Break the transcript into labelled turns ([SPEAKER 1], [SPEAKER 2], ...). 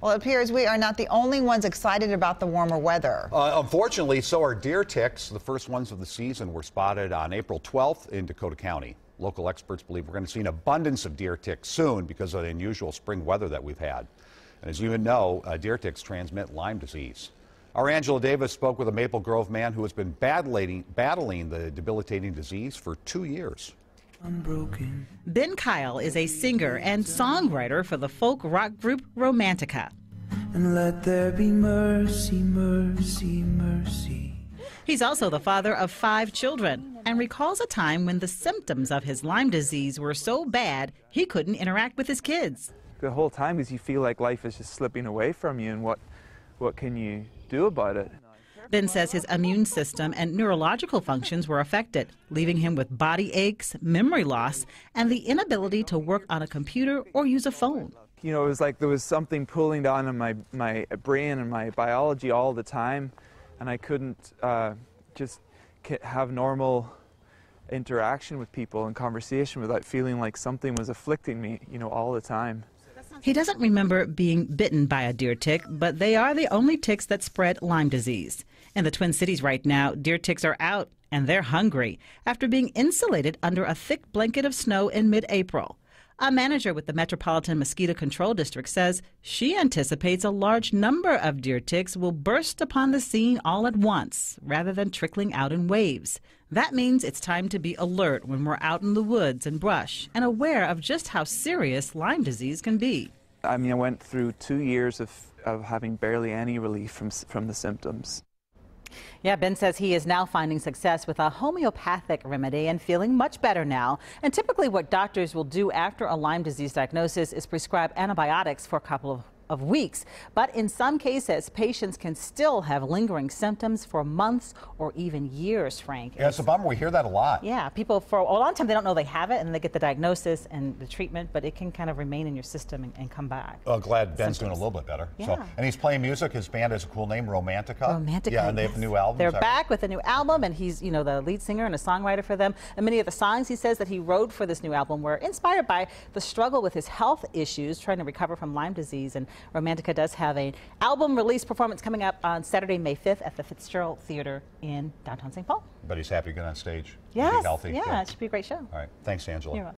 [SPEAKER 1] Well, it appears we are not the only ones excited about the warmer weather.
[SPEAKER 2] Unfortunately, so are deer ticks. The first ones of the season were spotted on April 12th in Dakota County. Local experts believe we're going to see an abundance of deer ticks soon because of the unusual spring weather that we've had. And as you know, deer ticks transmit Lyme disease. Our Angela Davis spoke with a Maple Grove man who has been battling the debilitating disease for 2 years.
[SPEAKER 3] Ben Kyle is a singer and songwriter for the folk rock group Romantica.
[SPEAKER 4] And let there be mercy, mercy, mercy.
[SPEAKER 3] He's also the father of 5 children and recalls a time when the symptoms of his Lyme disease were so bad he couldn't interact with his kids.
[SPEAKER 5] The whole time is you feel like life is just slipping away from you, and what can you do about it?
[SPEAKER 3] Ben says his immune system and neurological functions were affected, leaving him with body aches, memory loss, and the inability to work on a computer or use a phone.
[SPEAKER 5] You know, it was like there was something pulling down on my brain and my biology all the time, and I couldn't just have normal interaction with people and conversation without feeling like something was afflicting me, you know, all the time.
[SPEAKER 3] He doesn't remember being bitten by a deer tick, but they are the only ticks that spread Lyme disease. In the Twin Cities right now, deer ticks are out and they're hungry after being insulated under a thick blanket of snow in mid-April. A manager with the Metropolitan Mosquito Control District says she anticipates a large number of deer ticks will burst upon the scene all at once rather than trickling out in waves. That means it's time to be alert when we're out in the woods and brush and aware of just how serious Lyme disease can be.
[SPEAKER 5] I mean, I went through 2 years of having barely any relief from the symptoms.
[SPEAKER 6] Yeah, Ben says he is now finding success with a homeopathic remedy and feeling much better now. And typically what doctors will do after a Lyme disease diagnosis is prescribe antibiotics for a couple of weeks. But in some cases, patients can still have lingering symptoms for months or even years, Frank.
[SPEAKER 2] Yeah, it's a bummer. We hear that a lot.
[SPEAKER 6] Yeah, people for a long time, they don't know they have it, and they get the diagnosis and the treatment, but it can kind of remain in your system and come back.
[SPEAKER 2] Oh, glad Ben's doing a little bit better.
[SPEAKER 6] Yeah.
[SPEAKER 2] So, and he's playing music. His band has a cool name, Romantica.
[SPEAKER 6] Romantica.
[SPEAKER 2] Yeah, and they have a new album.
[SPEAKER 6] They're back with a new album, and he's, you know, the lead singer and a songwriter for them. And many of the songs he says that he wrote for this new album were inspired by the struggle with his health issues, trying to recover from Lyme disease. And Romantica does have an album release performance coming up on Saturday, May 5th at the Fitzgerald Theater in downtown St. Paul.
[SPEAKER 2] But he's happy to get on stage.
[SPEAKER 6] Yes,
[SPEAKER 2] Healthy.
[SPEAKER 6] yeah, it should be a great show.
[SPEAKER 2] All right. Thanks, Angela.
[SPEAKER 6] You're welcome.